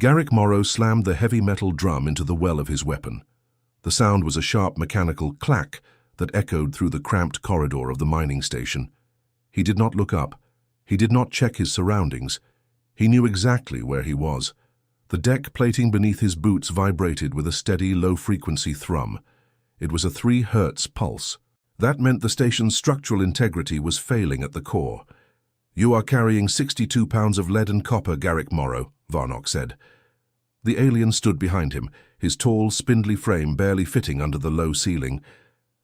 Garrick Morrow slammed the heavy metal drum into the well of his weapon. The sound was a sharp mechanical clack that echoed through the cramped corridor of the mining station. He did not look up. He did not check his surroundings. He knew exactly where he was. The deck plating beneath his boots vibrated with a steady, low-frequency thrum. It was a 3 Hertz pulse. That meant the station's structural integrity was failing at the core. "You are carrying 62 pounds of lead and copper, Garrick Morrow," Varnock said. The alien stood behind him, his tall, spindly frame barely fitting under the low ceiling.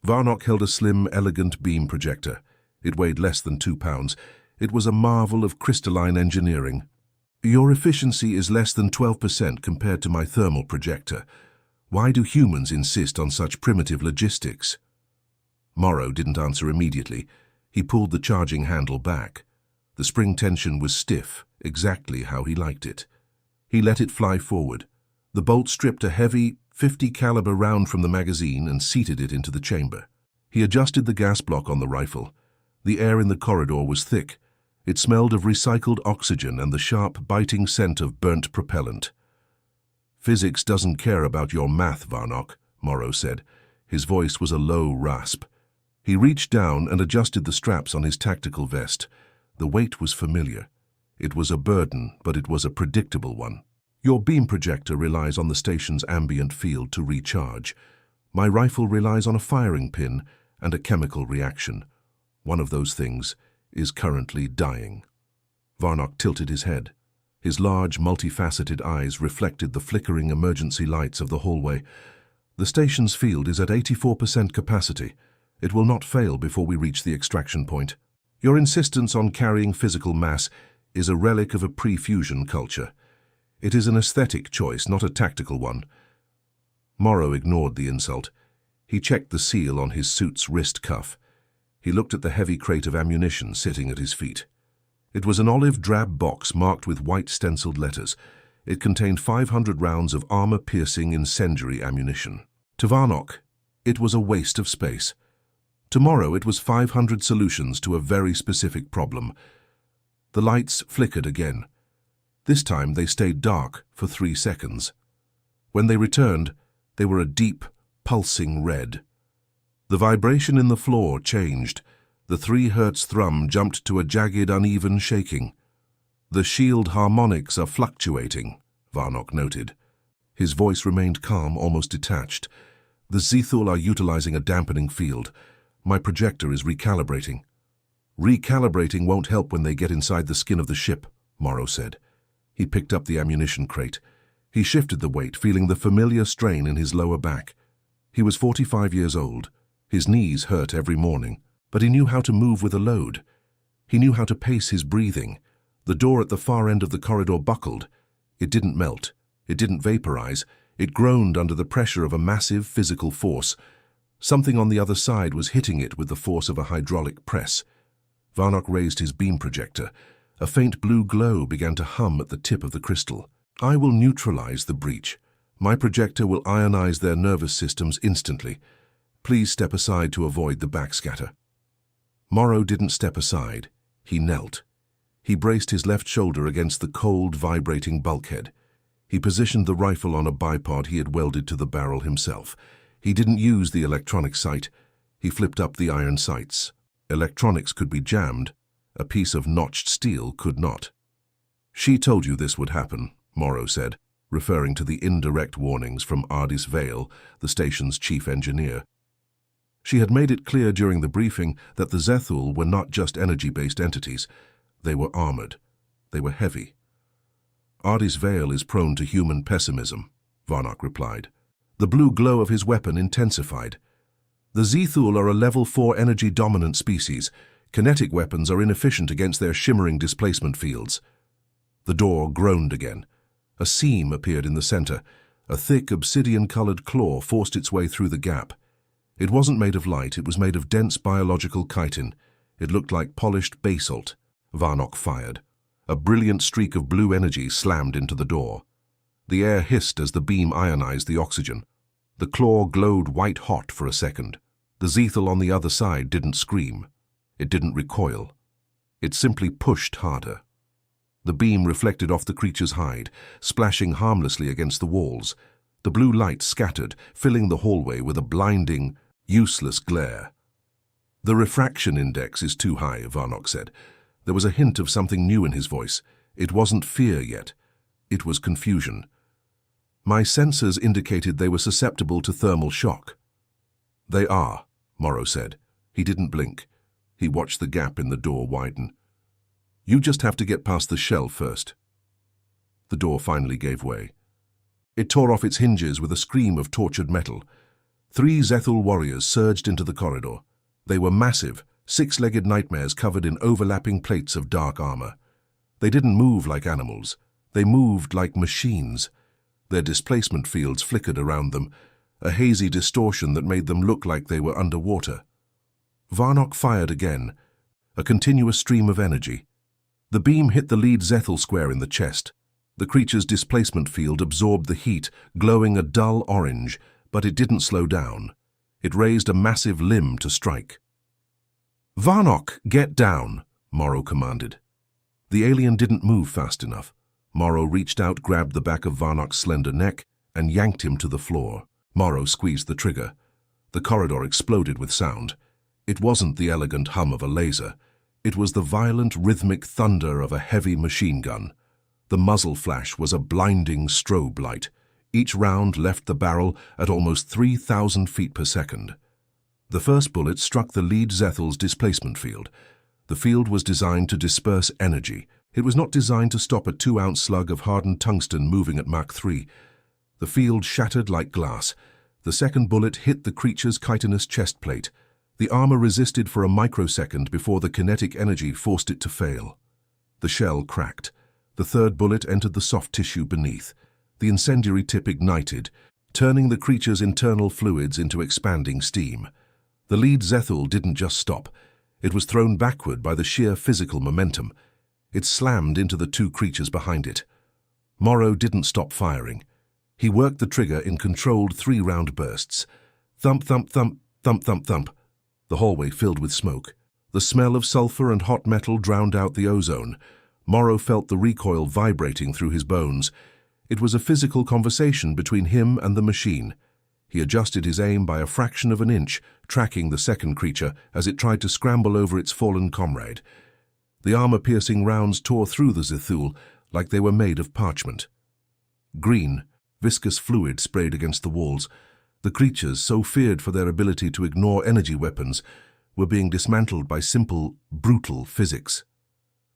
Varnock held a slim, elegant beam projector. It weighed less than 2 pounds. It was a marvel of crystalline engineering. "Your efficiency is less than 12% compared to my thermal projector. Why do humans insist on such primitive logistics?" Morrow didn't answer immediately. He pulled the charging handle back. The spring tension was stiff, exactly how he liked it. He let it fly forward. The bolt stripped a heavy, .50 caliber round from the magazine and seated it into the chamber. He adjusted the gas block on the rifle. The air in the corridor was thick. It smelled of recycled oxygen and the sharp, biting scent of burnt propellant. "Physics doesn't care about your math, Varnock," Morrow said. His voice was a low rasp. He reached down and adjusted the straps on his tactical vest. The weight was familiar. It was a burden, but it was a predictable one. "Your beam projector relies on the station's ambient field to recharge. My rifle relies on a firing pin and a chemical reaction. One of those things is currently dying." Varnock tilted his head. His large, multifaceted eyes reflected the flickering emergency lights of the hallway. "The station's field is at 84% capacity. It will not fail before we reach the extraction point. Your insistence on carrying physical mass is a relic of a pre-fusion culture. It is an aesthetic choice, not a tactical one." Morrow ignored the insult. He checked the seal on his suit's wrist cuff. He looked at the heavy crate of ammunition sitting at his feet. It was an olive-drab box marked with white stenciled letters. It contained 500 rounds of armor-piercing incendiary ammunition. To Varnock, it was a waste of space. Tomorrow it was 500 solutions to a very specific problem. The lights flickered again. This time they stayed dark for 3 seconds. When they returned, they were a deep, pulsing red. The vibration in the floor changed. The 3 Hertz thrum jumped to a jagged, uneven shaking. "The shield harmonics are fluctuating," Varnock noted. His voice remained calm, almost detached. "The Zethul are utilizing a dampening field. My projector is recalibrating." "Recalibrating won't help when they get inside the skin of the ship," Morrow said. He picked up the ammunition crate. He shifted the weight, feeling the familiar strain in his lower back. He was 45 years old. His knees hurt every morning, but he knew how to move with a load. He knew how to pace his breathing. The door at the far end of the corridor buckled. It didn't melt. It didn't vaporize. It groaned under the pressure of a massive physical force. Something on the other side was hitting it with the force of a hydraulic press. Varnock raised his beam projector. A faint blue glow began to hum at the tip of the crystal. "I will neutralize the breach. My projector will ionize their nervous systems instantly. Please step aside to avoid the backscatter." Morrow didn't step aside. He knelt. He braced his left shoulder against the cold, vibrating bulkhead. He positioned the rifle on a bipod he had welded to the barrel himself. He didn't use the electronic sight. He flipped up the iron sights. Electronics could be jammed. A piece of notched steel could not. "She told you this would happen," Morrow said, referring to the indirect warnings from Ardis Vale, the station's chief engineer. She had made it clear during the briefing that the Zethul were not just energy-based entities. They were armored. They were heavy. "Ardis Vale is prone to human pessimism," Varnock replied. The blue glow of his weapon intensified. "The Zethul are a level 4 energy-dominant species. Kinetic weapons are inefficient against their shimmering displacement fields." The door groaned again. A seam appeared in the center. A thick, obsidian-colored claw forced its way through the gap. It wasn't made of light, it was made of dense biological chitin. It looked like polished basalt. Varnock fired. A brilliant streak of blue energy slammed into the door. The air hissed as the beam ionized the oxygen. The claw glowed white-hot for a second. The Zethul on the other side didn't scream. It didn't recoil. It simply pushed harder. The beam reflected off the creature's hide, splashing harmlessly against the walls. The blue light scattered, filling the hallway with a blinding, useless glare. "The refraction index is too high," Varnock said. There was a hint of something new in his voice. It wasn't fear yet. It was confusion. "My sensors indicated they were susceptible to thermal shock." "They are," Morrow said. He didn't blink. He watched the gap in the door widen. "You just have to get past the shell first." The door finally gave way. It tore off its hinges with a scream of tortured metal. 3 Zethul warriors surged into the corridor. They were massive, 6-legged nightmares covered in overlapping plates of dark armor. They didn't move like animals. They moved like machines. Their displacement fields flickered around them, a hazy distortion that made them look like they were underwater. Varnock fired again, a continuous stream of energy. The beam hit the lead Zethul square in the chest. The creature's displacement field absorbed the heat, glowing a dull orange, but it didn't slow down. It raised a massive limb to strike. "Varnock, get down," Morrow commanded. The alien didn't move fast enough. Morrow reached out, grabbed the back of Varnock's slender neck, and yanked him to the floor. Morrow squeezed the trigger. The corridor exploded with sound. It wasn't the elegant hum of a laser. It was the violent, rhythmic thunder of a heavy machine gun. The muzzle flash was a blinding strobe light. Each round left the barrel at almost 3,000 feet per second. The first bullet struck the lead Zethul's displacement field. The field was designed to disperse energy. It was not designed to stop a 2-ounce slug of hardened tungsten moving at Mach 3. The field shattered like glass. The second bullet hit the creature's chitinous chest plate. The armor resisted for a microsecond before the kinetic energy forced it to fail. The shell cracked. The third bullet entered the soft tissue beneath. The incendiary tip ignited, turning the creature's internal fluids into expanding steam. The lead Zethul didn't just stop. It was thrown backward by the sheer physical momentum. It slammed into the 2 creatures behind it. Morrow didn't stop firing. He worked the trigger in controlled 3-round bursts. Thump, thump, thump, thump, thump, thump. The hallway filled with smoke. The smell of sulfur and hot metal drowned out the ozone. Morrow felt the recoil vibrating through his bones. It was a physical conversation between him and the machine. He adjusted his aim by a fraction of an inch, tracking the second creature as it tried to scramble over its fallen comrade. The armor-piercing rounds tore through the Zethul like they were made of parchment. Green, viscous fluid sprayed against the walls. The creatures, so feared for their ability to ignore energy weapons, were being dismantled by simple, brutal physics.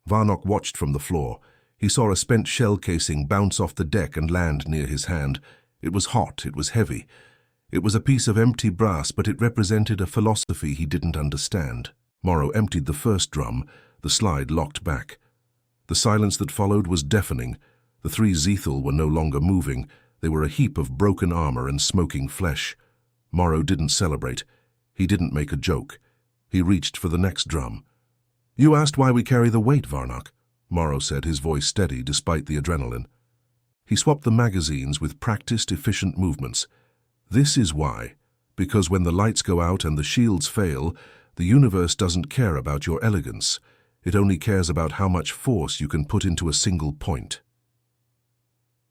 Varnock watched from the floor. He saw a spent shell casing bounce off the deck and land near his hand. It was hot, it was heavy. It was a piece of empty brass, but it represented a philosophy he didn't understand. Morrow emptied the first drum. The slide locked back. The silence that followed was deafening. The 3 Zethul were no longer moving. They were a heap of broken armor and smoking flesh. Morrow didn't celebrate. He didn't make a joke. He reached for the next drum. "You asked why we carry the weight, Varnock," Morrow said, his voice steady despite the adrenaline. He swapped the magazines with practiced, efficient movements. "This is why. Because when the lights go out and the shields fail, the universe doesn't care about your elegance. It only cares about how much force you can put into a single point."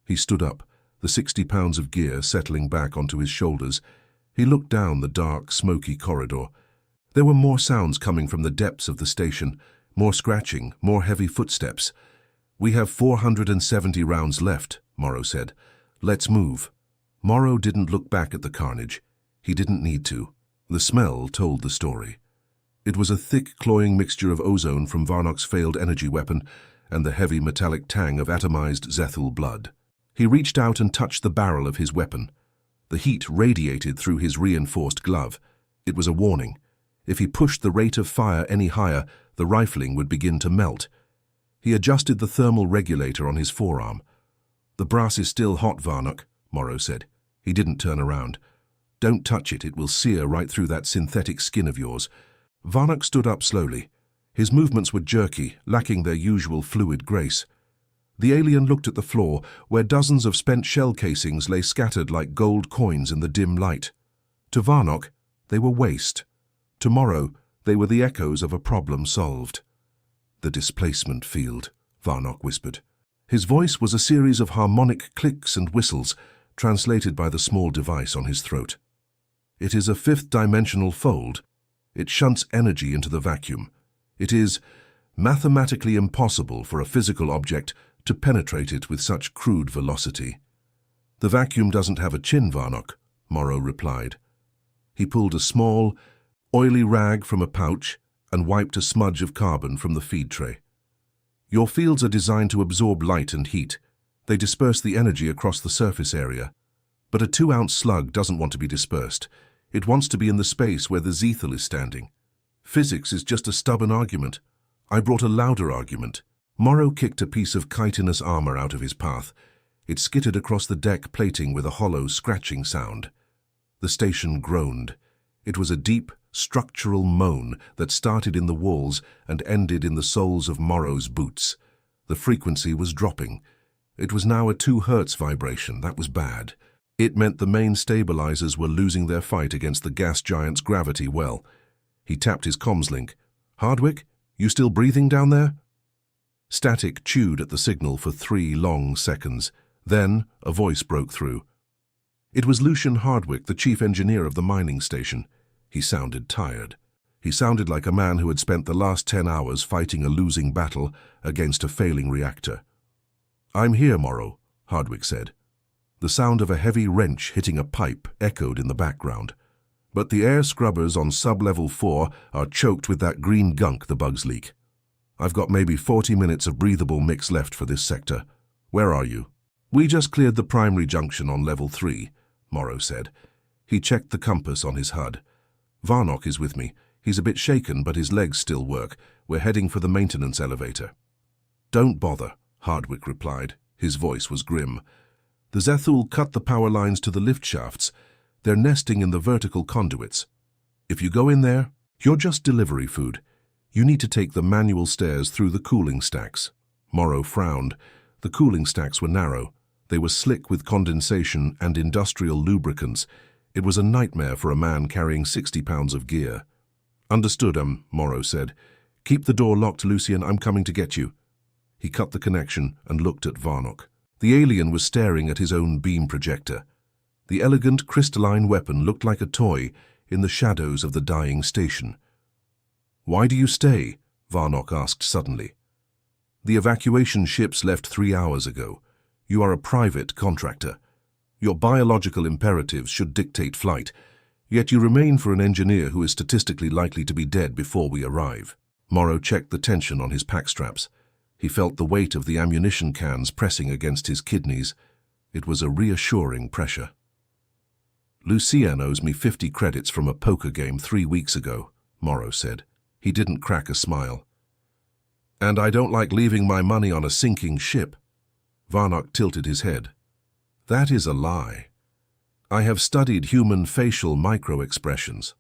He stood up, the 60 pounds of gear settling back onto his shoulders. He looked down the dark, smoky corridor. There were more sounds coming from the depths of the station, more scratching, more heavy footsteps. "We have 470 rounds left," Morrow said. "Let's move." Morrow didn't look back at the carnage. He didn't need to. The smell told the story. It was a thick, cloying mixture of ozone from Varnock's failed energy weapon and the heavy metallic tang of atomized Zethul blood. He reached out and touched the barrel of his weapon. The heat radiated through his reinforced glove. It was a warning. If he pushed the rate of fire any higher, the rifling would begin to melt. He adjusted the thermal regulator on his forearm. "The brass is still hot, Varnock," Morrow said. He didn't turn around. "Don't touch it. It will sear right through that synthetic skin of yours." Varnock stood up slowly. His movements were jerky, lacking their usual fluid grace. The alien looked at the floor, where dozens of spent shell casings lay scattered like gold coins in the dim light. To Varnock, they were waste. To Morrow, they were the echoes of a problem solved. The displacement field, Varnock whispered. His voice was a series of harmonic clicks and whistles, translated by the small device on his throat. It is a fifth-dimensional fold. It shunts energy into the vacuum. It is mathematically impossible for a physical object to penetrate it with such crude velocity. The vacuum doesn't have a chin, Varnock, Morrow replied. He pulled a small, oily rag from a pouch and wiped a smudge of carbon from the feed tray. Your fields are designed to absorb light and heat. They disperse the energy across the surface area. But a 2-ounce slug doesn't want to be dispersed. It wants to be in the space where the Zethal is standing. Physics is just a stubborn argument. I brought a louder argument. Morrow kicked a piece of chitinous armor out of his path. It skittered across the deck plating with a hollow, scratching sound. The station groaned. It was a deep, structural moan that started in the walls and ended in the soles of Morrow's boots. The frequency was dropping. It was now a 2 Hz vibration. That was bad. It meant the main stabilizers were losing their fight against the gas giant's gravity well. He tapped his comms link. "Hardwick, you still breathing down there?" Static chewed at the signal for 3 long seconds. Then a voice broke through. It was Lucian Hardwick, the chief engineer of the mining station. He sounded tired. He sounded like a man who had spent the last 10 hours fighting a losing battle against a failing reactor. "I'm here, Morrow," Hardwick said. The sound of a heavy wrench hitting a pipe echoed in the background. "But the air scrubbers on sub-level 4 are choked with that green gunk the bugs leak. I've got maybe 40 minutes of breathable mix left for this sector. Where are you?" "We just cleared the primary junction on level 3, Morrow said. He checked the compass on his HUD. "Varnock is with me. He's a bit shaken, but his legs still work. We're heading for the maintenance elevator." "Don't bother," Hardwick replied. His voice was grim. "The Zethul cut the power lines to the lift shafts. They're nesting in the vertical conduits. If you go in there, you're just delivery food. You need to take the manual stairs through the cooling stacks." Morrow frowned. The cooling stacks were narrow. They were slick with condensation and industrial lubricants. It was a nightmare for a man carrying 60 pounds of gear. "Understood, Morrow said. "Keep the door locked, Lucian. I'm coming to get you." He cut the connection and looked at Varnock. The alien was staring at his own beam projector. The elegant crystalline weapon looked like a toy in the shadows of the dying station. "Why do you stay?" Varnock asked suddenly. "The evacuation ships left 3 hours ago. You are a private contractor. Your biological imperatives should dictate flight, yet you remain for an engineer who is statistically likely to be dead before we arrive." Morrow checked the tension on his pack straps. He felt the weight of the ammunition cans pressing against his kidneys. It was a reassuring pressure. "Lucian owes me 50 credits from a poker game 3 weeks ago," Morrow said. He didn't crack a smile. "And I don't like leaving my money on a sinking ship." Varnock tilted his head. "That is a lie. I have studied human facial micro-expressions.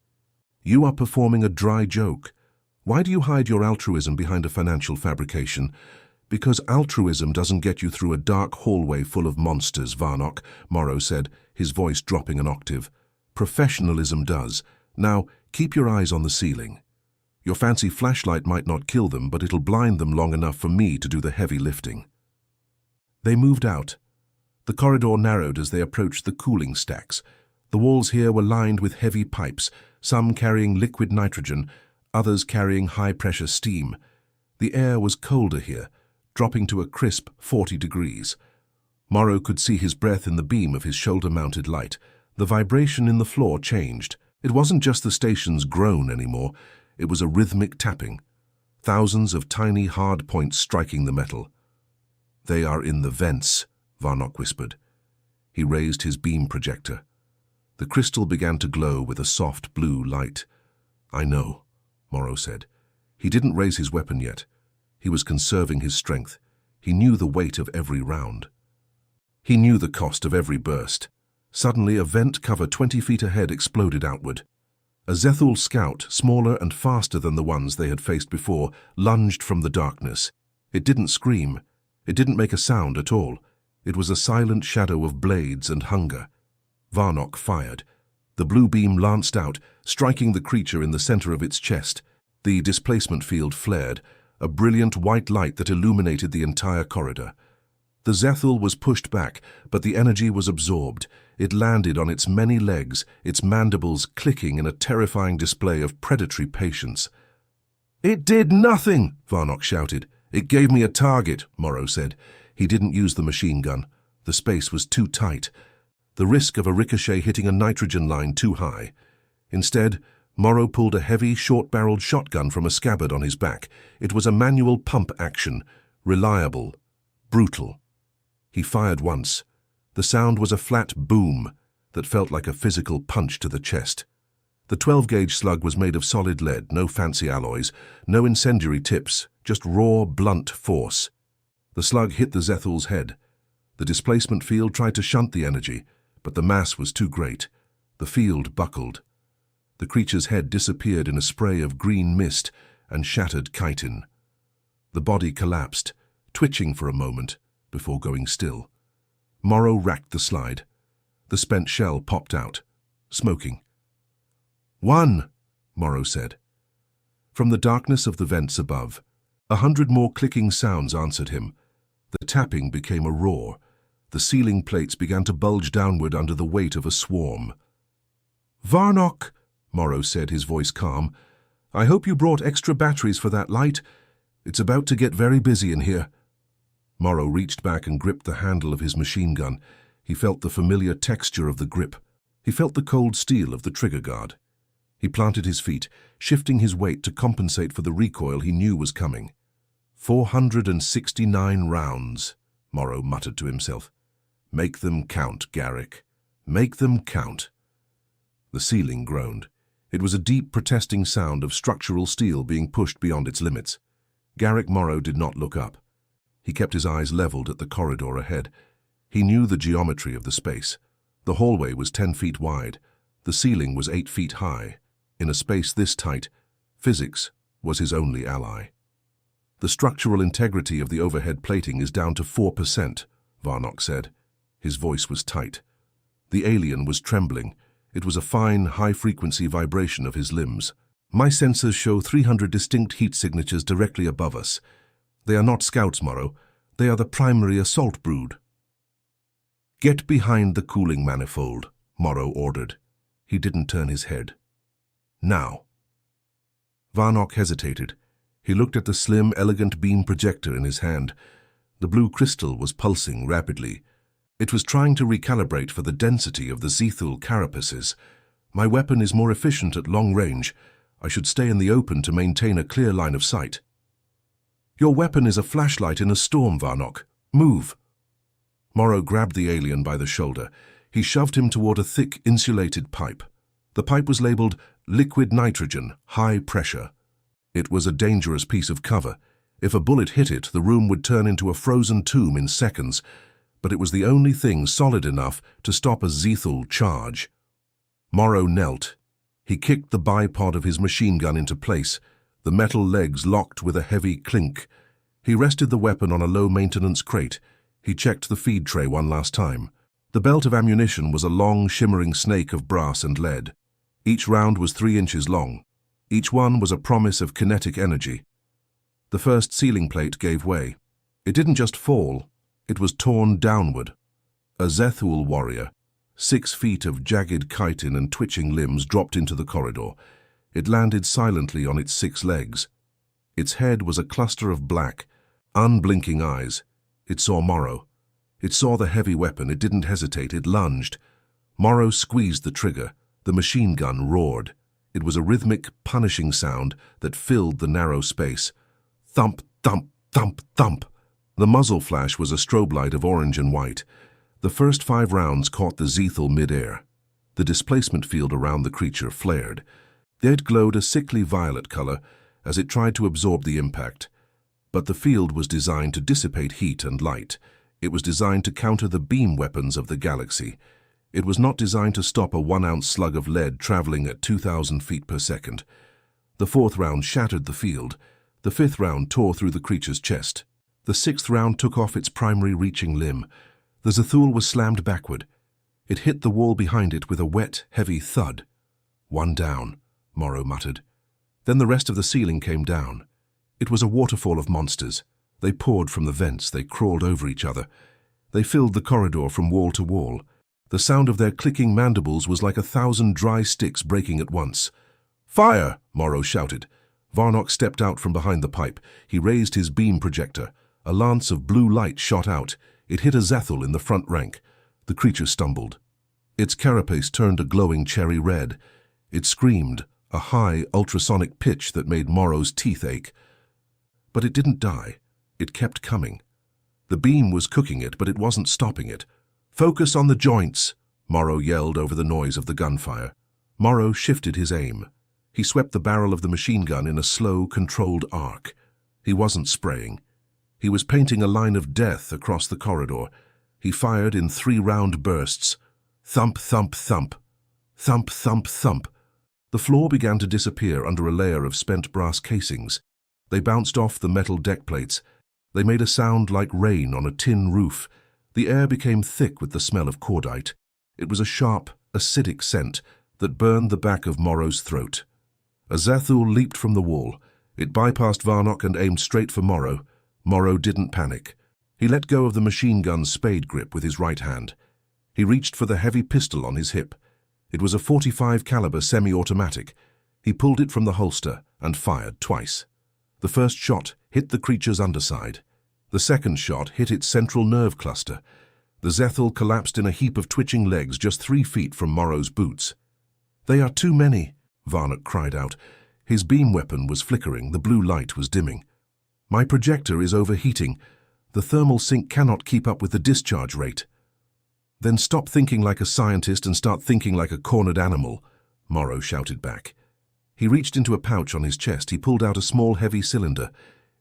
You are performing a dry joke. Why do you hide your altruism behind a financial fabrication? Because altruism doesn't get you through a dark hallway full of monsters, Varnock," Morrow said, his voice dropping an octave. "Professionalism does. Now, keep your eyes on the ceiling. Your fancy flashlight might not kill them, but it'll blind them long enough for me to do the heavy lifting." They moved out. The corridor narrowed as they approached the cooling stacks. The walls here were lined with heavy pipes, some carrying liquid nitrogen, others carrying high-pressure steam. The air was colder here, dropping to a crisp 40 degrees. Morrow could see his breath in the beam of his shoulder-mounted light. The vibration in the floor changed. It wasn't just the station's groan anymore. It was a rhythmic tapping. Thousands of tiny hard points striking the metal. "They are in the vents," Varnock whispered. He raised his beam projector. The crystal began to glow with a soft blue light. "I know," Morrow said. He didn't raise his weapon yet. He was conserving his strength. He knew the weight of every round. He knew the cost of every burst. Suddenly, a vent cover 20 feet ahead exploded outward. A Zethul scout, smaller and faster than the ones they had faced before, lunged from the darkness. It didn't scream. It didn't make a sound at all. It was a silent shadow of blades and hunger. Varnock fired. The blue beam lanced out, striking the creature in the center of its chest. The displacement field flared. a brilliant white light that illuminated the entire corridor. The Zethul was pushed back, but the energy was absorbed. It landed on its many legs, its mandibles clicking in a terrifying display of predatory patience. "It did nothing!" Varnock shouted. "It gave me a target," Morrow said. He didn't use the machine gun. The space was too tight. The risk of a ricochet hitting a nitrogen line too high. Instead, Morrow pulled a heavy, short-barreled shotgun from a scabbard on his back. It was a manual pump action, reliable, brutal. He fired once. The sound was a flat boom that felt like a physical punch to the chest. The 12-gauge slug was made of solid lead, no fancy alloys, no incendiary tips, just raw, blunt force. The slug hit the Zethul's head. The displacement field tried to shunt the energy, but the mass was too great. The field buckled. The creature's head disappeared in a spray of green mist and shattered chitin. The body collapsed, twitching for a moment before going still. Morrow racked the slide. The spent shell popped out, smoking. "One," Morrow said. From the darkness of the vents above, 100 more clicking sounds answered him. The tapping became a roar. The ceiling plates began to bulge downward under the weight of a swarm. "Varnock," Morrow said, his voice calm, "I hope you brought extra batteries for that light. It's about to get very busy in here." Morrow reached back and gripped the handle of his machine gun. He felt the familiar texture of the grip. He felt the cold steel of the trigger guard. He planted his feet, shifting his weight to compensate for the recoil he knew was coming. 469 rounds, Morrow muttered to himself. "Make them count, Garrick. Make them count." The ceiling groaned. It was a deep, protesting sound of structural steel being pushed beyond its limits. Garrick Morrow did not look up. He kept his eyes leveled at the corridor ahead. He knew the geometry of the space. The hallway was 10 feet wide. The ceiling was 8 feet high. In a space this tight, physics was his only ally. "The structural integrity of the overhead plating is down to 4%, Varnock said. His voice was tight. The alien was trembling. It was a fine, high-frequency vibration of his limbs. "My sensors show 300 distinct heat signatures directly above us. They are not scouts, Morrow. They are the primary assault brood." "Get behind the cooling manifold," Morrow ordered. He didn't turn his head. "Now." Varnock hesitated. He looked at the slim, elegant beam projector in his hand. The blue crystal was pulsing rapidly. It was trying to recalibrate for the density of the Zethul carapaces. "My weapon is more efficient at long range. I should stay in the open to maintain a clear line of sight." "Your weapon is a flashlight in a storm, Varnock. Move." Morrow grabbed the alien by the shoulder. He shoved him toward a thick, insulated pipe. The pipe was labeled liquid nitrogen, high pressure. It was a dangerous piece of cover. If a bullet hit it, the room would turn into a frozen tomb in seconds. But it was the only thing solid enough to stop a Zethul charge. Morrow knelt. He kicked the bipod of his machine gun into place. The metal legs locked with a heavy clink. He rested the weapon on a low-maintenance crate. He checked the feed tray one last time. The belt of ammunition was a long, shimmering snake of brass and lead. Each round was 3 inches long. Each one was a promise of kinetic energy. The first ceiling plate gave way. It didn't just fall, it was torn downward. A Zethul warrior, 6 feet of jagged chitin and twitching limbs, dropped into the corridor. It landed silently on its 6 legs. Its head was a cluster of black, unblinking eyes. It saw Morrow. It saw the heavy weapon. It didn't hesitate. It lunged. Morrow squeezed the trigger. The machine gun roared. It was a rhythmic, punishing sound that filled the narrow space. Thump, thump, thump, thump. The muzzle flash was a strobe light of orange and white. The first 5 rounds caught the Zethul mid-air. The displacement field around the creature flared. It glowed a sickly violet color as it tried to absorb the impact. But the field was designed to dissipate heat and light. It was designed to counter the beam weapons of the galaxy. It was not designed to stop a 1-ounce slug of lead traveling at 2,000 feet per second. The 4th round shattered the field. The 5th round tore through the creature's chest. The 6th round took off its primary reaching limb. The Zethul was slammed backward. It hit the wall behind it with a wet, heavy thud. "One down," Morrow muttered. Then the rest of the ceiling came down. It was a waterfall of monsters. They poured from the vents, they crawled over each other. They filled the corridor from wall to wall. The sound of their clicking mandibles was like 1,000 dry sticks breaking at once. "Fire!" Morrow shouted. Varnock stepped out from behind the pipe. He raised his beam projector. A lance of blue light shot out. It hit a Zethul in the front rank. The creature stumbled. Its carapace turned a glowing cherry red. It screamed, a high, ultrasonic pitch that made Morrow's teeth ache. But it didn't die. It kept coming. The beam was cooking it, but it wasn't stopping it. "Focus on the joints," Morrow yelled over the noise of the gunfire. Morrow shifted his aim. He swept the barrel of the machine gun in a slow, controlled arc. He wasn't spraying. He was painting a line of death across the corridor. He fired in 3-round bursts. Thump, thump, thump. Thump, thump, thump. The floor began to disappear under a layer of spent brass casings. They bounced off the metal deck plates. They made a sound like rain on a tin roof. The air became thick with the smell of cordite. It was a sharp, acidic scent that burned the back of Morrow's throat. A Zethul leaped from the wall. It bypassed Varnock and aimed straight for Morrow. Morrow didn't panic. He let go of the machine gun's spade grip with his right hand. He reached for the heavy pistol on his hip. It was a .45 caliber semi-automatic. He pulled it from the holster and fired twice. The first shot hit the creature's underside. The second shot hit its central nerve cluster. The Zethul collapsed in a heap of twitching legs just 3 feet from Morrow's boots. "They are too many," Varnock cried out. His beam weapon was flickering, the blue light was dimming. "My projector is overheating. The thermal sink cannot keep up with the discharge rate." "Then stop thinking like a scientist and start thinking like a cornered animal," Morrow shouted back. He reached into a pouch on his chest. He pulled out a small, heavy cylinder.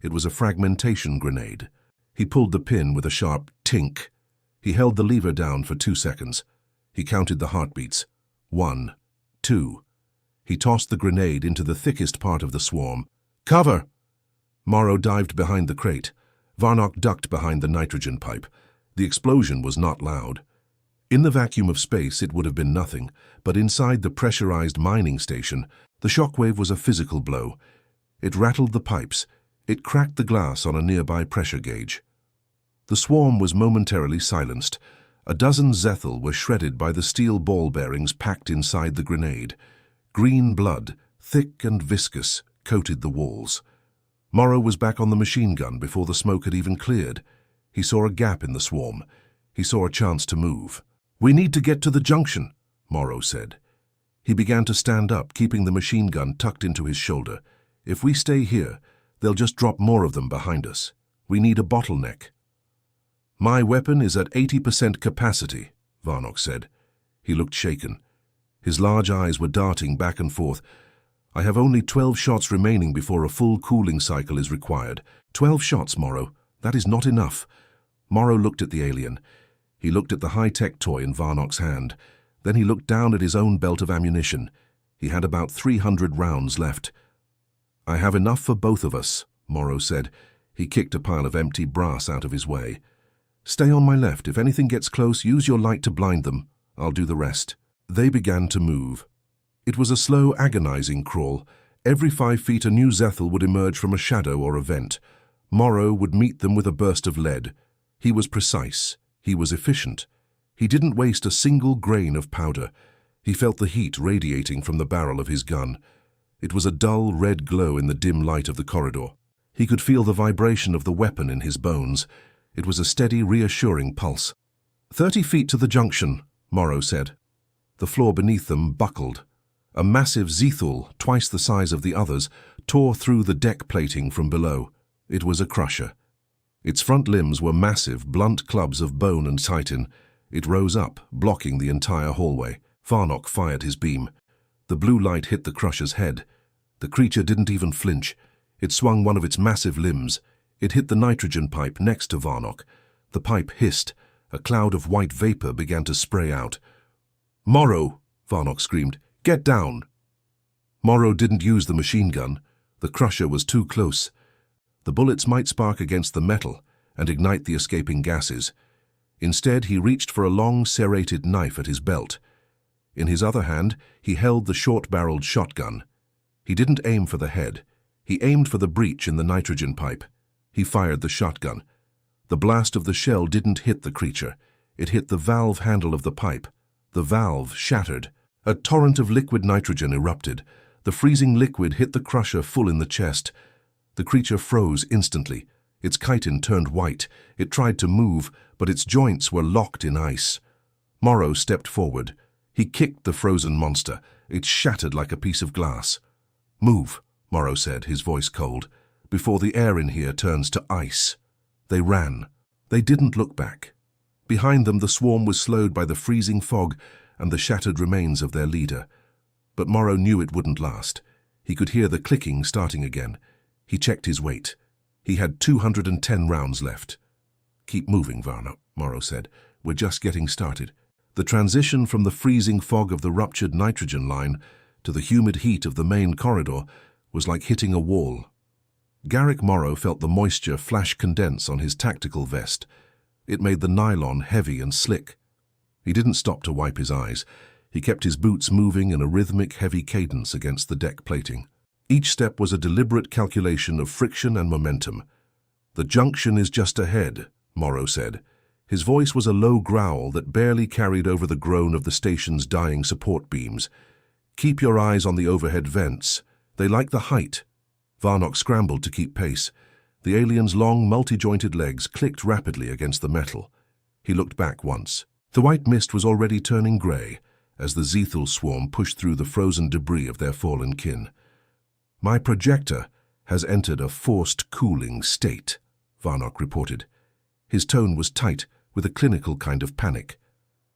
It was a fragmentation grenade. He pulled the pin with a sharp tink. He held the lever down for 2 seconds. He counted the heartbeats. 1, 2. He tossed the grenade into the thickest part of the swarm. "Cover!" Morrow dived behind the crate. Varnock ducked behind the nitrogen pipe. The explosion was not loud. In the vacuum of space, it would have been nothing, but inside the pressurized mining station, the shockwave was a physical blow. It rattled the pipes. It cracked the glass on a nearby pressure gauge. The swarm was momentarily silenced. A dozen Zethul were shredded by the steel ball bearings packed inside the grenade. Green blood, thick and viscous, coated the walls. Morrow was back on the machine gun before the smoke had even cleared. He saw a gap in the swarm. He saw a chance to move. "We need to get to the junction," Morrow said. He began to stand up, keeping the machine gun tucked into his shoulder. "If we stay here, they'll just drop more of them behind us. We need a bottleneck." "My weapon is at 80% capacity," Varnock said. He looked shaken. His large eyes were darting back and forth. "I have only 12 shots remaining before a full cooling cycle is required." 12 shots, Morrow. That is not enough." Morrow looked at the alien. He looked at the high-tech toy in Varnock's hand. Then he looked down at his own belt of ammunition. He had about 300 rounds left. "I have enough for both of us," Morrow said. He kicked a pile of empty brass out of his way. "Stay on my left. If anything gets close, use your light to blind them. I'll do the rest." They began to move. It was a slow, agonizing crawl. Every 5 feet a new Zethul would emerge from a shadow or a vent. Morrow would meet them with a burst of lead. He was precise. He was efficient. He didn't waste a single grain of powder. He felt the heat radiating from the barrel of his gun. It was a dull red glow in the dim light of the corridor. He could feel the vibration of the weapon in his bones. It was a steady, reassuring pulse. 30 feet to the junction," Morrow said. The floor beneath them buckled. A massive Zethul, twice the size of the others, tore through the deck plating from below. It was a crusher. Its front limbs were massive, blunt clubs of bone and chitin. It rose up, blocking the entire hallway. Varnock fired his beam. The blue light hit the crusher's head. The creature didn't even flinch. It swung one of its massive limbs. It hit the nitrogen pipe next to Varnock. The pipe hissed. A cloud of white vapor began to spray out. "Morrow!" Varnock screamed. "Get down!" Morrow didn't use the machine gun. The crusher was too close. The bullets might spark against the metal and ignite the escaping gases. Instead, he reached for a long, serrated knife at his belt. In his other hand, he held the short-barreled shotgun. He didn't aim for the head. He aimed for the breach in the nitrogen pipe. He fired the shotgun. The blast of the shell didn't hit the creature. It hit the valve handle of the pipe. The valve shattered. A torrent of liquid nitrogen erupted. The freezing liquid hit the crusher full in the chest. The creature froze instantly. Its chitin turned white. It tried to move, but its joints were locked in ice. Morrow stepped forward. He kicked the frozen monster. It shattered like a piece of glass. "Move," Morrow said, his voice cold, "before the air in here turns to ice." They ran. They didn't look back. Behind them, the swarm was slowed by the freezing fog and the shattered remains of their leader. But Morrow knew it wouldn't last. He could hear the clicking starting again. He checked his weight. He had 210 rounds left. "Keep moving, Varnock," Morrow said. "We're just getting started." The transition from the freezing fog of the ruptured nitrogen line to the humid heat of the main corridor was like hitting a wall. Garrick Morrow felt the moisture flash condense on his tactical vest. It made the nylon heavy and slick. He didn't stop to wipe his eyes. He kept his boots moving in a rhythmic, heavy cadence against the deck plating. Each step was a deliberate calculation of friction and momentum. "The junction is just ahead," Morrow said. His voice was a low growl that barely carried over the groan of the station's dying support beams. "Keep your eyes on the overhead vents. They like the height." Varnock scrambled to keep pace. The alien's long, multi-jointed legs clicked rapidly against the metal. He looked back once. The white mist was already turning grey as the Zethal swarm pushed through the frozen debris of their fallen kin. "My projector has entered a forced cooling state," Varnock reported. His tone was tight, with a clinical kind of panic.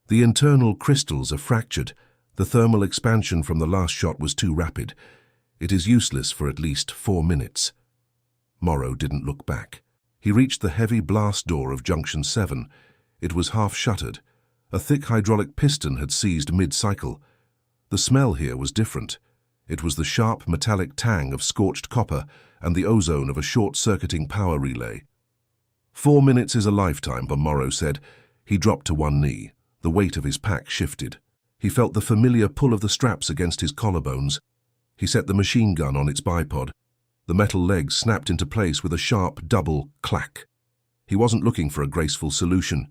"The internal crystals are fractured. The thermal expansion from the last shot was too rapid. It is useless for at least 4 minutes. Morrow didn't look back. He reached the heavy blast door of Junction 7. It was half-shuttered. A thick hydraulic piston had seized mid-cycle. The smell here was different. It was the sharp metallic tang of scorched copper and the ozone of a short-circuiting power relay. 4 minutes is a lifetime, Morrow said. He dropped to one knee. The weight of his pack shifted. He felt the familiar pull of the straps against his collarbones. He set the machine gun on its bipod. The metal legs snapped into place with a sharp double clack. He wasn't looking for a graceful solution.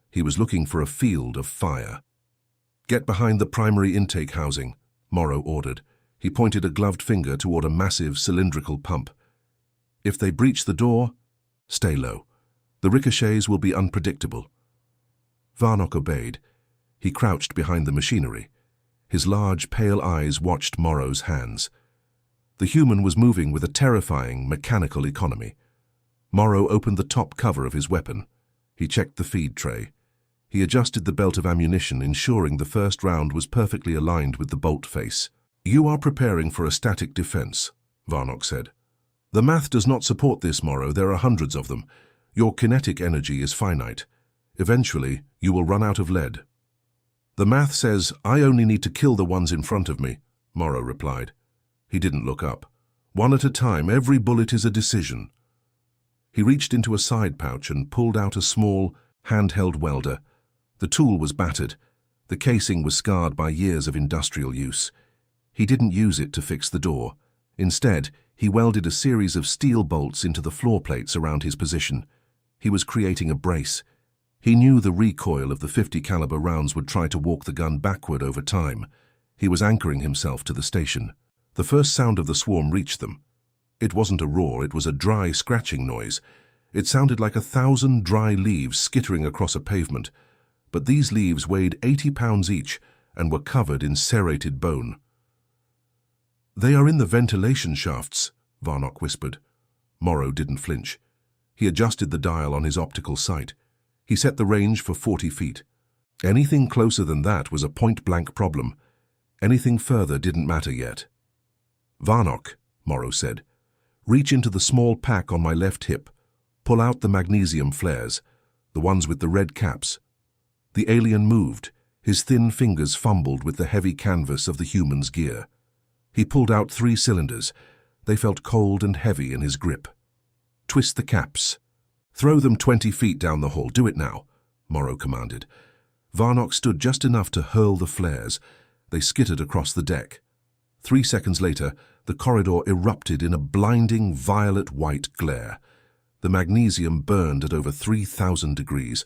He was looking for a field of fire. "Get behind the primary intake housing," Morrow ordered. He pointed a gloved finger toward a massive cylindrical pump. "If they breach the door, stay low. The ricochets will be unpredictable." Varnock obeyed. He crouched behind the machinery. His large, pale eyes watched Morrow's hands. The human was moving with a terrifying, mechanical economy. Morrow opened the top cover of his weapon. He checked the feed tray. He adjusted the belt of ammunition, ensuring the first round was perfectly aligned with the bolt face. "You are preparing for a static defense," Varnock said. "The math does not support this, Morrow. There are hundreds of them. Your kinetic energy is finite. Eventually, you will run out of lead." "The math says I only need to kill the ones in front of me," Morrow replied. He didn't look up. "One at a time, every bullet is a decision." He reached into a side pouch and pulled out a small, handheld welder. The tool was battered. The casing was scarred by years of industrial use. He didn't use it to fix the door. Instead, he welded a series of steel bolts into the floor plates around his position. He was creating a brace. He knew the recoil of the .50 caliber rounds would try to walk the gun backward over time. He was anchoring himself to the station. The first sound of the swarm reached them. It wasn't a roar, it was a dry, scratching noise. It sounded like 1,000 dry leaves skittering across a pavement. But these leaves weighed 80 pounds each and were covered in serrated bone. "They are in the ventilation shafts," Varnock whispered. Morrow didn't flinch. He adjusted the dial on his optical sight. He set the range for 40 feet. Anything closer than that was a point-blank problem. Anything further didn't matter yet. "Varnock," Morrow said, "reach into the small pack on my left hip. Pull out the magnesium flares, the ones with the red caps." The alien moved. His thin fingers fumbled with the heavy canvas of the human's gear. He pulled out 3 cylinders. They felt cold and heavy in his grip. "Twist the caps. Throw them 20 feet down the hall. Do it now," Morrow commanded. Varnock stood just enough to hurl the flares. They skittered across the deck. 3 seconds later, The corridor erupted in a blinding violet-white glare. The magnesium burned at over 3,000 degrees.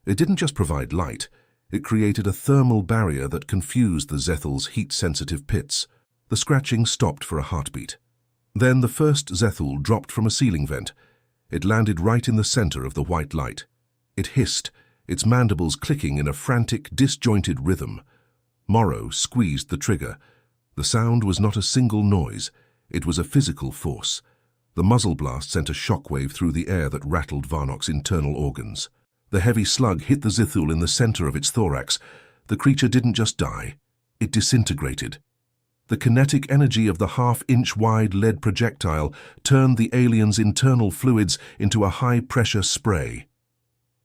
It didn't just provide light, it created a thermal barrier that confused the Zethel's heat-sensitive pits. The scratching stopped for a heartbeat. Then the first Zethul dropped from a ceiling vent. It landed right in the center of the white light. It hissed, its mandibles clicking in a frantic, disjointed rhythm. Morrow squeezed the trigger. The sound was not a single noise, it was a physical force. The muzzle blast sent a shockwave through the air that rattled Varnok's internal organs. The heavy slug hit the Zethul in the center of its thorax. The creature didn't just die, it disintegrated. The kinetic energy of the half-inch-wide lead projectile turned the alien's internal fluids into a high-pressure spray.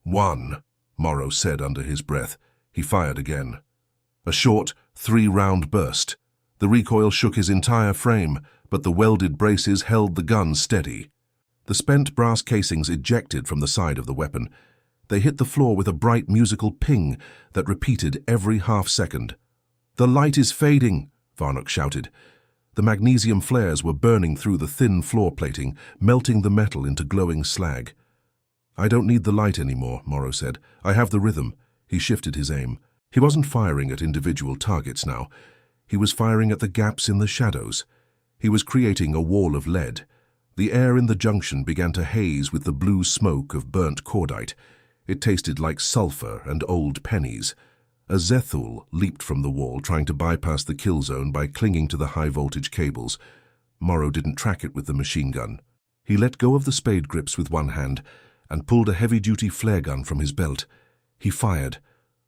"One," Morrow said under his breath. He fired again. A short, 3-round burst. The recoil shook his entire frame, but the welded braces held the gun steady. The spent brass casings ejected from the side of the weapon. They hit the floor with a bright musical ping that repeated every half-second. "The light is fading," Varnok shouted. The magnesium flares were burning through the thin floor plating, melting the metal into glowing slag. "I don't need the light anymore," Morrow said. "I have the rhythm." He shifted his aim. He wasn't firing at individual targets now. He was firing at the gaps in the shadows. He was creating a wall of lead. The air in the junction began to haze with the blue smoke of burnt cordite. It tasted like sulfur and old pennies. A Zethul leaped from the wall, trying to bypass the kill zone by clinging to the high-voltage cables. Morrow didn't track it with the machine gun. He let go of the spade grips with one hand and pulled a heavy-duty flare gun from his belt. He fired.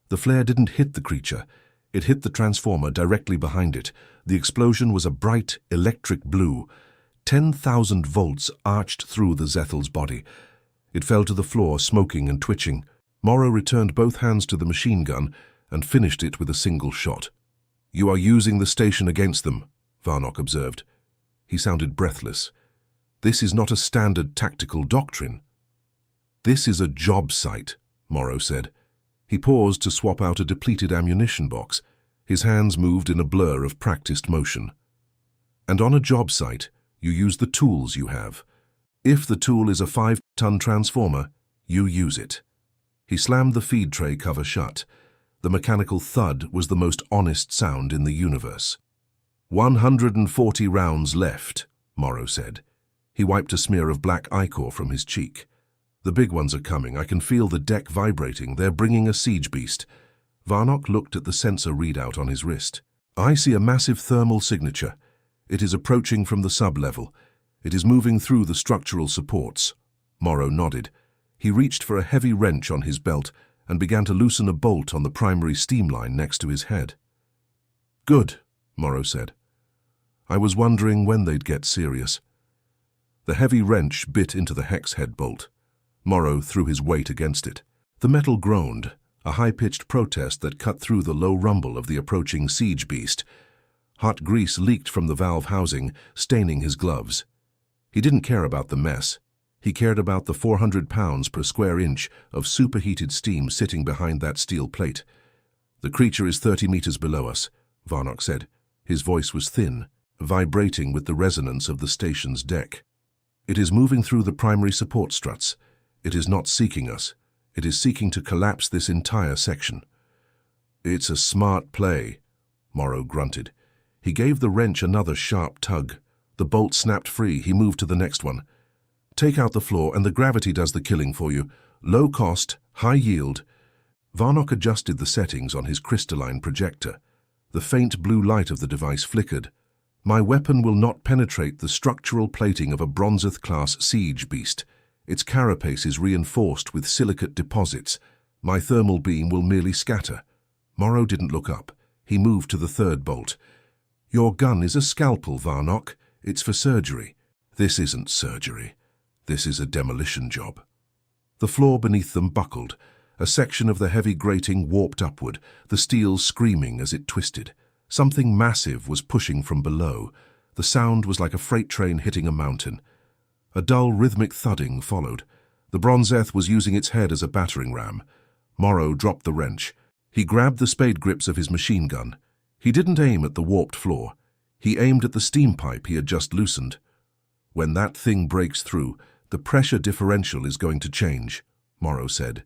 The flare didn't hit the creature. It hit the transformer directly behind it. The explosion was a bright, electric blue. 10,000 volts arched through the Zethul's body. It fell to the floor, smoking and twitching. Morrow returned both hands to the machine gun and finished it with a single shot. "You are using the station against them," Varnok observed. He sounded breathless. "This is not a standard tactical doctrine." "This is a job site," Morrow said. He paused to swap out a depleted ammunition box. His hands moved in a blur of practiced motion. "And on a job site, you use the tools you have. If the tool is a 5-ton transformer, you use it." He slammed the feed tray cover shut. The mechanical thud was the most honest sound in the universe. 140 rounds left, Morrow said. He wiped a smear of black ichor from his cheek. "The big ones are coming. I can feel the deck vibrating. They're bringing a siege beast." Varnok looked at the sensor readout on his wrist. "I see a massive thermal signature. It is approaching from the sub-level. It is moving through the structural supports." Morrow nodded. He reached for a heavy wrench on his belt and began to loosen a bolt on the primary steam line next to his head. "Good," Morrow said. "I was wondering when they'd get serious." The heavy wrench bit into the hex head bolt. Morrow threw his weight against it. The metal groaned, a high-pitched protest that cut through the low rumble of the approaching siege beast. Hot grease leaked from the valve housing, staining his gloves. He didn't care about the mess. He cared about the 400 pounds per square inch of superheated steam sitting behind that steel plate. "The creature is 30 meters below us," Varnok said. His voice was thin, vibrating with the resonance of the station's deck. "It is moving through the primary support struts. It is not seeking us. It is seeking to collapse this entire section." "It's a smart play," Morrow grunted. He gave the wrench another sharp tug. The bolt snapped free. He moved to the next one. "Take out the floor and the gravity does the killing for you. Low cost, high yield." Varnok adjusted the settings on his crystalline projector. The faint blue light of the device flickered. "My weapon will not penetrate the structural plating of a Bronzeth-class siege beast. Its carapace is reinforced with silicate deposits. My thermal beam will merely scatter." Morrow didn't look up. He moved to the third bolt. "Your gun is a scalpel, Varnok. It's for surgery." "This isn't surgery. This is a demolition job." The floor beneath them buckled. A section of the heavy grating warped upward, the steel screaming as it twisted. Something massive was pushing from below. The sound was like a freight train hitting a mountain. A dull, rhythmic thudding followed. The Bronzeth was using its head as a battering ram. Morrow dropped the wrench. He grabbed the spade grips of his machine gun. He didn't aim at the warped floor. He aimed at the steam pipe he had just loosened. "When that thing breaks through, the pressure differential is going to change," Morrow said.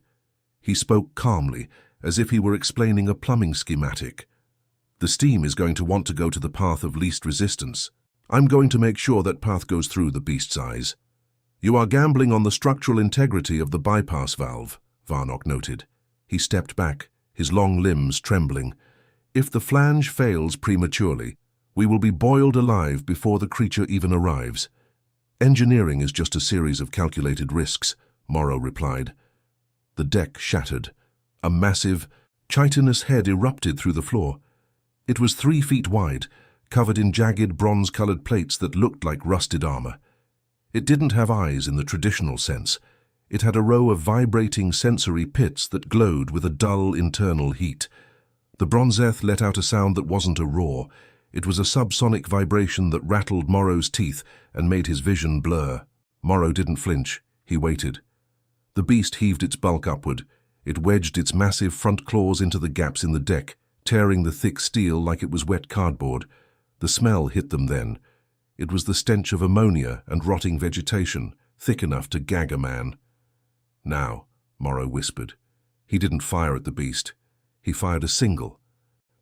He spoke calmly, as if he were explaining a plumbing schematic. "The steam is going to want to go to the path of least resistance. I'm going to make sure that path goes through the beast's eyes." "You are gambling on the structural integrity of the bypass valve," Varnock noted. He stepped back, his long limbs trembling. "If the flange fails prematurely, we will be boiled alive before the creature even arrives." "Engineering is just a series of calculated risks," Morrow replied. The deck shattered. A massive, chitinous head erupted through the floor. It was 3 feet wide, covered in jagged bronze-colored plates that looked like rusted armor. It didn't have eyes in the traditional sense. It had a row of vibrating sensory pits that glowed with a dull internal heat. The Bronzeth let out a sound that wasn't a roar. It was a subsonic vibration that rattled Morrow's teeth and made his vision blur. Morrow didn't flinch. He waited. The beast heaved its bulk upward. It wedged its massive front claws into the gaps in the deck, tearing the thick steel like it was wet cardboard. The smell hit them then. It was the stench of ammonia and rotting vegetation, thick enough to gag a man. "Now," Morrow whispered. He didn't fire at the beast. He fired a single,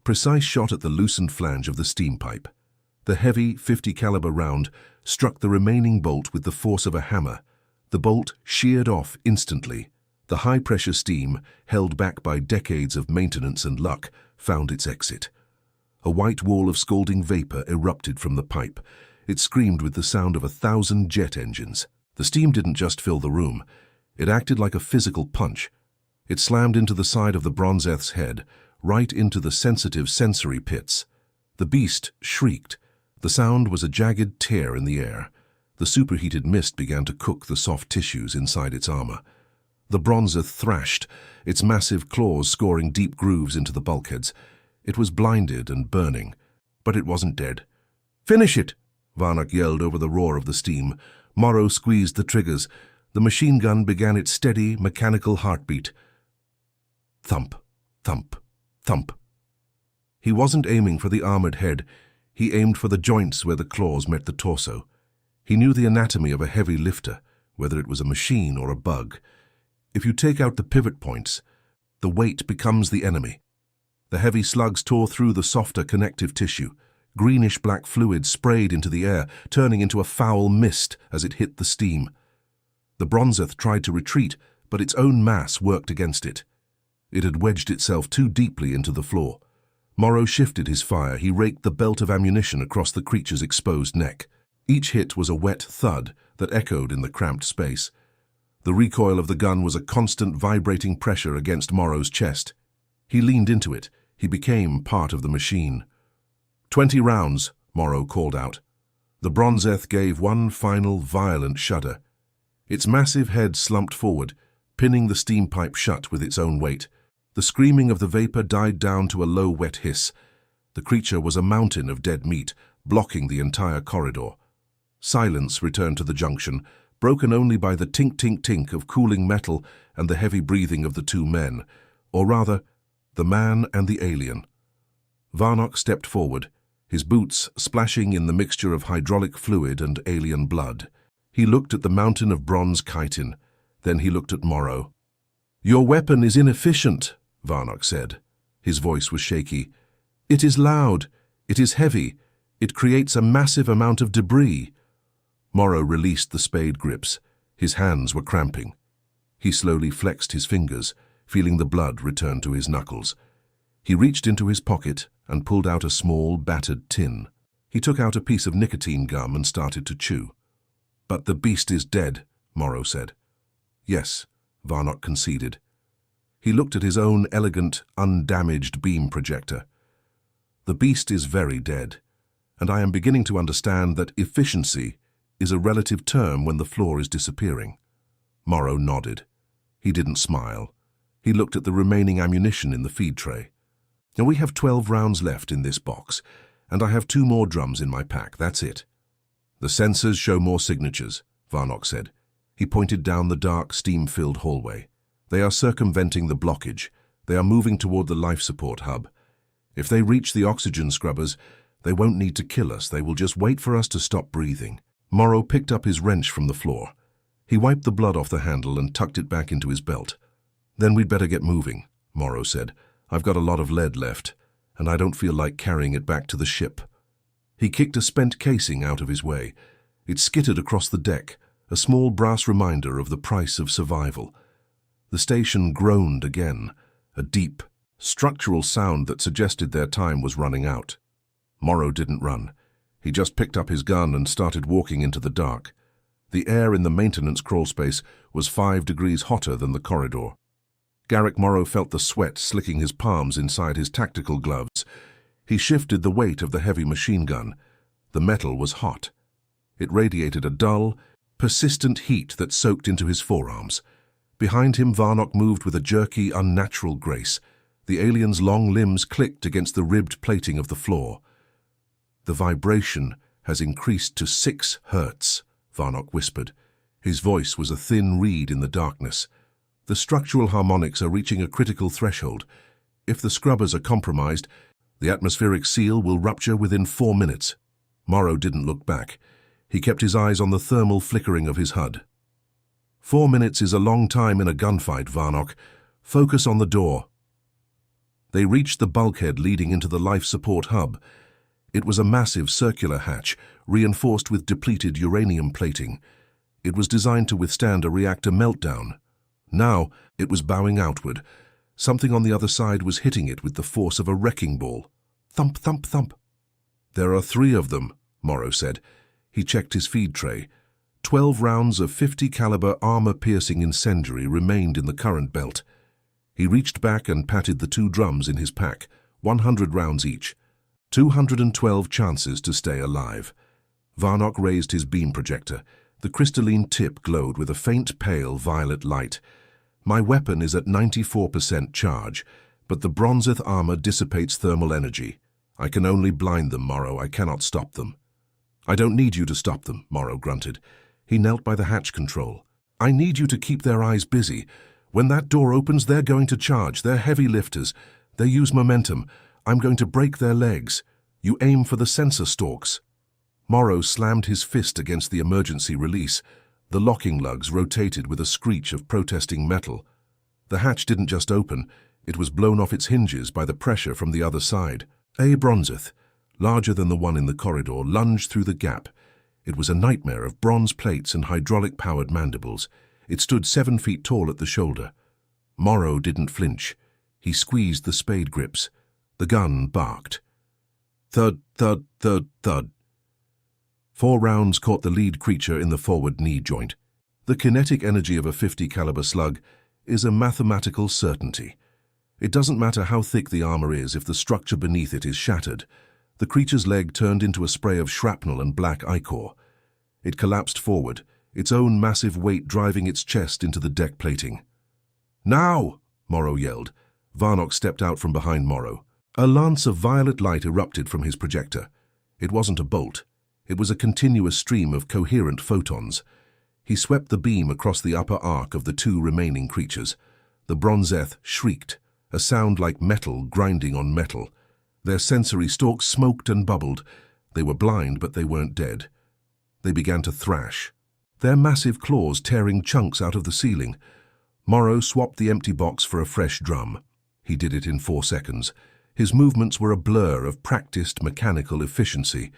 precise shot at the loosened flange of the steam pipe. The heavy 50 caliber round struck the remaining bolt with the force of a hammer. The bolt sheared off instantly. The high-pressure steam, held back by decades of maintenance and luck, found its exit. A white wall of scalding vapor erupted from the pipe. It screamed with the sound of 1,000 jet engines. The steam didn't just fill the room. It acted like a physical punch. It slammed into the side of the Bronzeth's head, right into the sensitive sensory pits. The beast shrieked. The sound was a jagged tear in the air. The superheated mist began to cook the soft tissues inside its armor. The Bronzeth thrashed, its massive claws scoring deep grooves into the bulkheads. It was blinded and burning, but it wasn't dead. "Finish it!" Varnock yelled over the roar of the steam. Morrow squeezed the triggers. The machine gun began its steady, mechanical heartbeat. Thump, thump, thump. He wasn't aiming for the armored head. He aimed for the joints where the claws met the torso. He knew the anatomy of a heavy lifter, whether it was a machine or a bug. If you take out the pivot points, the weight becomes the enemy. The heavy slugs tore through the softer connective tissue. Greenish-black fluid sprayed into the air, turning into a foul mist as it hit the steam. The Bronzeth tried to retreat, but its own mass worked against it. It had wedged itself too deeply into the floor. Morrow shifted his fire. He raked the belt of ammunition across the creature's exposed neck. Each hit was a wet thud that echoed in the cramped space. The recoil of the gun was a constant vibrating pressure against Morrow's chest. He leaned into it. He became part of the machine. 20 rounds, Morrow called out. The Bronzeth gave one final violent shudder. Its massive head slumped forward, pinning the steam pipe shut with its own weight. The screaming of the vapor died down to a low, wet hiss. The creature was a mountain of dead meat, blocking the entire corridor. Silence returned to the junction, broken only by the tink-tink-tink of cooling metal and the heavy breathing of the two men, or rather, the man and the alien. Varnock stepped forward, his boots splashing in the mixture of hydraulic fluid and alien blood. He looked at the mountain of bronze chitin, then he looked at Morrow. "Your weapon is inefficient," Varnock said. His voice was shaky. "It is loud. It is heavy. It creates a massive amount of debris." Morrow released the spade grips. His hands were cramping. He slowly flexed his fingers, feeling the blood return to his knuckles. He reached into his pocket and pulled out a small, battered tin. He took out a piece of nicotine gum and started to chew. "But the beast is dead," Morrow said. "Yes," Varnock conceded. He looked at his own elegant, undamaged beam projector. "The beast is very dead, and I am beginning to understand that efficiency is a relative term when the floor is disappearing." Morrow nodded. He didn't smile. He looked at the remaining ammunition in the feed tray. "Now we have 12 rounds left in this box, and I have 2 more drums in my pack, that's it." "The sensors show more signatures," Varnock said. He pointed down the dark, steam-filled hallway. "They are circumventing the blockage. They are moving toward the life support hub. If they reach the oxygen scrubbers, They won't need to kill us, they will just wait for us to stop breathing. Morrow picked up his wrench from the floor. He wiped the blood off the handle and tucked it back into his belt. Then we'd better get moving, Morrow said. I've got a lot of lead left, and I don't feel like carrying it back to the ship. He kicked a spent casing out of his way. It skittered across the deck, a small brass reminder of the price of survival. The station groaned again, a deep, structural sound that suggested their time was running out. Morrow didn't run. He just picked up his gun and started walking into the dark. The air in the maintenance crawlspace was 5 degrees hotter than the corridor. Garrick Morrow felt the sweat slicking his palms inside his tactical gloves. He shifted the weight of the heavy machine gun. The metal was hot. It radiated a dull, persistent heat that soaked into his forearms. Behind him, Varnock moved with a jerky, unnatural grace. The alien's long limbs clicked against the ribbed plating of the floor. The vibration has increased to 6 hertz, Varnock whispered. His voice was a thin reed in the darkness. The structural harmonics are reaching a critical threshold. If the scrubbers are compromised, the atmospheric seal will rupture within 4 minutes. Morrow didn't look back. He kept his eyes on the thermal flickering of his HUD. 4 minutes is a long time in a gunfight, Varnock. Focus on the door. They reached the bulkhead leading into the life support hub. It was a massive circular hatch, reinforced with depleted uranium plating. It was designed to withstand a reactor meltdown. Now it was bowing outward. Something on the other side was hitting it with the force of a wrecking ball. Thump, thump, thump. There are 3 of them, Morrow said. He checked his feed tray. 12 rounds of 50 caliber armor-piercing incendiary remained in the current belt. He reached back and patted the 2 drums in his pack, 100 rounds each. 212 chances to stay alive. Varnock raised his beam projector. The crystalline tip glowed with a faint pale violet light. My weapon is at 94% charge, but the Bronzeth armor dissipates thermal energy. I can only blind them, Morrow. I cannot stop them. I don't need you to stop them, Morrow grunted. He knelt by the hatch control. I need you to keep their eyes busy. When that door opens, they're going to charge. They're heavy lifters. They use momentum. I'm going to break their legs. You aim for the sensor stalks. Morrow slammed his fist against the emergency release. The locking lugs rotated with a screech of protesting metal. The hatch didn't just open. It was blown off its hinges by the pressure from the other side. A Bronzeth, larger than the one in the corridor, lunged through the gap. It was a nightmare of bronze plates and hydraulic-powered mandibles. It stood 7 feet tall at the shoulder. Morrow didn't flinch. He squeezed the spade grips. The gun barked. Thud, thud, thud, thud. 4 rounds caught the lead creature in the forward knee joint. The kinetic energy of a 50 caliber slug is a mathematical certainty. It doesn't matter how thick the armor is if the structure beneath it is shattered. The creature's leg turned into a spray of shrapnel and black ichor. It collapsed forward, its own massive weight driving its chest into the deck plating. Now! Morrow yelled. Varnock stepped out from behind Morrow. A lance of violet light erupted from his projector. It wasn't a bolt. It was a continuous stream of coherent photons. He swept the beam across the upper arc of the 2 remaining creatures. The Bronzeth shrieked, a sound like metal grinding on metal. Their sensory stalks smoked and bubbled. They were blind, but they weren't dead. They began to thrash, their massive claws tearing chunks out of the ceiling. Morrow swapped the empty box for a fresh drum. He did it in 4 seconds. His movements were a blur of practiced mechanical efficiency.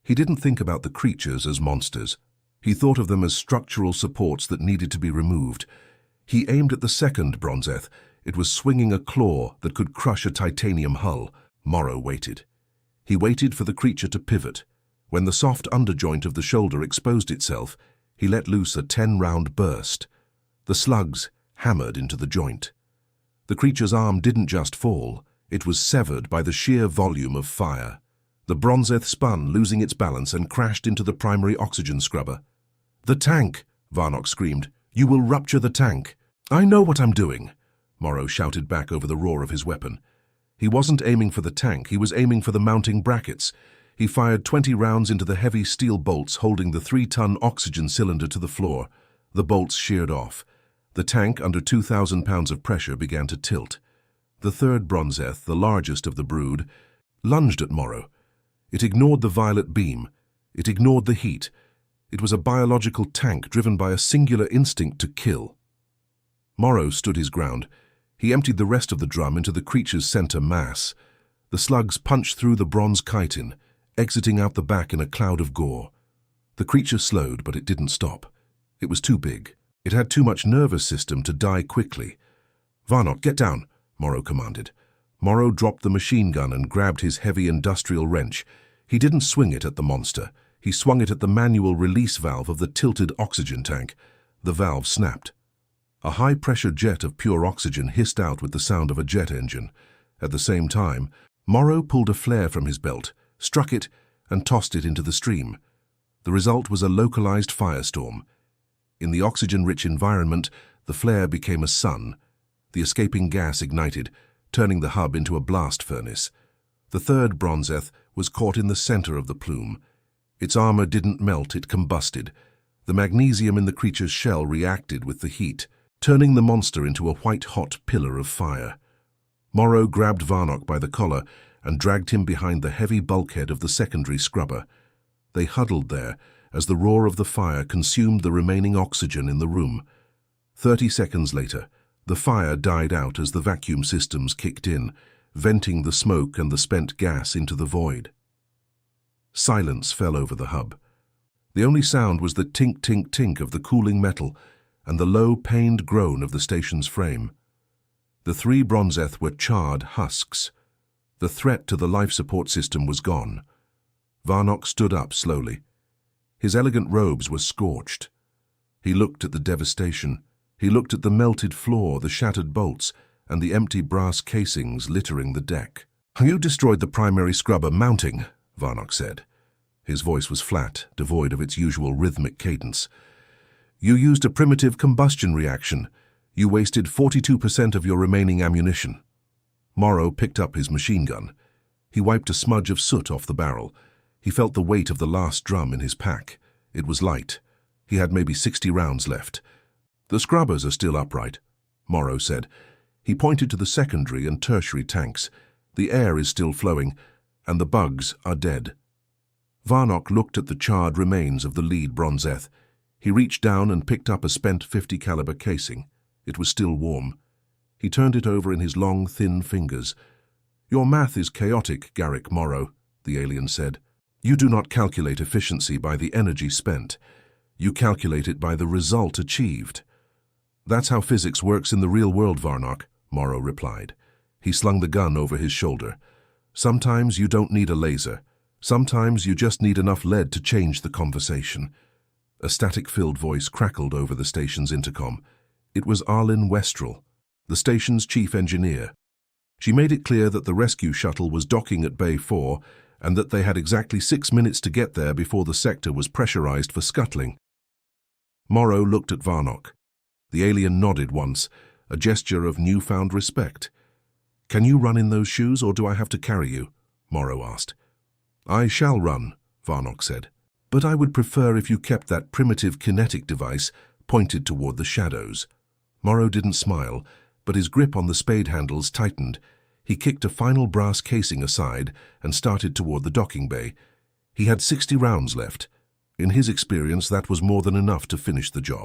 He didn't think about the creatures as monsters. He thought of them as structural supports that needed to be removed. He aimed at the second Bronzeth. It was swinging a claw that could crush a titanium hull. Morrow waited. He waited for the creature to pivot. When the soft underjoint of the shoulder exposed itself, he let loose a 10-round burst. The slugs hammered into the joint. The creature's arm didn't just fall. It was severed by the sheer volume of fire. The Bronzeth spun, losing its balance, and crashed into the primary oxygen scrubber. "The tank!" Varnock screamed. "You will rupture the tank." "I know what I'm doing," Morrow shouted back over the roar of his weapon. He wasn't aiming for the tank, he was aiming for the mounting brackets. He fired 20 rounds into the heavy steel bolts holding the 3-ton oxygen cylinder to the floor. The bolts sheared off. The tank, under 2,000 pounds of pressure, began to tilt. The third Bronzeth, the largest of the brood, lunged at Morrow. It ignored the violet beam. It ignored the heat. It was a biological tank driven by a singular instinct to kill. Morrow stood his ground. He emptied the rest of the drum into the creature's center mass. The slugs punched through the bronze chitin, exiting out the back in a cloud of gore. The creature slowed, but it didn't stop. It was too big. It had too much nervous system to die quickly. "Varnock, get down," Morrow commanded. Morrow dropped the machine gun and grabbed his heavy industrial wrench. He didn't swing it at the monster. He swung it at the manual release valve of the tilted oxygen tank. The valve snapped. A high-pressure jet of pure oxygen hissed out with the sound of a jet engine. At the same time, Morrow pulled a flare from his belt, struck it, and tossed it into the stream. The result was a localized firestorm. In the oxygen-rich environment, the flare became a sun. The escaping gas ignited, turning the hub into a blast furnace. The third Bronzeth was caught in the center of the plume. Its armor didn't melt, it combusted. The magnesium in the creature's shell reacted with the heat, turning the monster into a white-hot pillar of fire. Morrow grabbed Varnock by the collar and dragged him behind the heavy bulkhead of the secondary scrubber. They huddled there as the roar of the fire consumed the remaining oxygen in the room. 30 seconds later, the fire died out as the vacuum systems kicked in, venting the smoke and the spent gas into the void. Silence fell over the hub. The only sound was the tink-tink-tink of the cooling metal and the low, pained groan of the station's frame. The three Bronzeth were charred husks. The threat to the life support system was gone. Varnock stood up slowly. His elegant robes were scorched. He looked at the devastation. He looked at the melted floor, the shattered bolts, and the empty brass casings littering the deck. "You destroyed the primary scrubber mounting," Varnock said. His voice was flat, devoid of its usual rhythmic cadence. "You used a primitive combustion reaction. You wasted 42% of your remaining ammunition." Morrow picked up his machine gun. He wiped a smudge of soot off the barrel. He felt the weight of the last drum in his pack. It was light. He had maybe 60 rounds left. "The scrubbers are still upright," Morrow said. He pointed to the secondary and tertiary tanks. "The air is still flowing, and the bugs are dead." Varnock looked at the charred remains of the lead Bronzeth. He reached down and picked up a spent .50 caliber casing. It was still warm. He turned it over in his long, thin fingers. "Your math is chaotic, Garrick Morrow," the alien said. "You do not calculate efficiency by the energy spent. You calculate it by the result achieved." "That's how physics works in the real world, Varnock," Morrow replied. He slung the gun over his shoulder. "Sometimes you don't need a laser. Sometimes you just need enough lead to change the conversation." A static-filled voice crackled over the station's intercom. It was Arlen Westrel, the station's chief engineer. She made it clear that the rescue shuttle was docking at Bay 4 and that they had exactly 6 minutes to get there before the sector was pressurized for scuttling. Morrow looked at Varnock. The alien nodded once, a gesture of newfound respect. "Can you run in those shoes, or do I have to carry you?" Morrow asked. "I shall run," Varnock said. "But I would prefer if you kept that primitive kinetic device pointed toward the shadows." Morrow didn't smile, but his grip on the spade handles tightened. He kicked a final brass casing aside and started toward the docking bay. He had 60 rounds left. In his experience, that was more than enough to finish the job.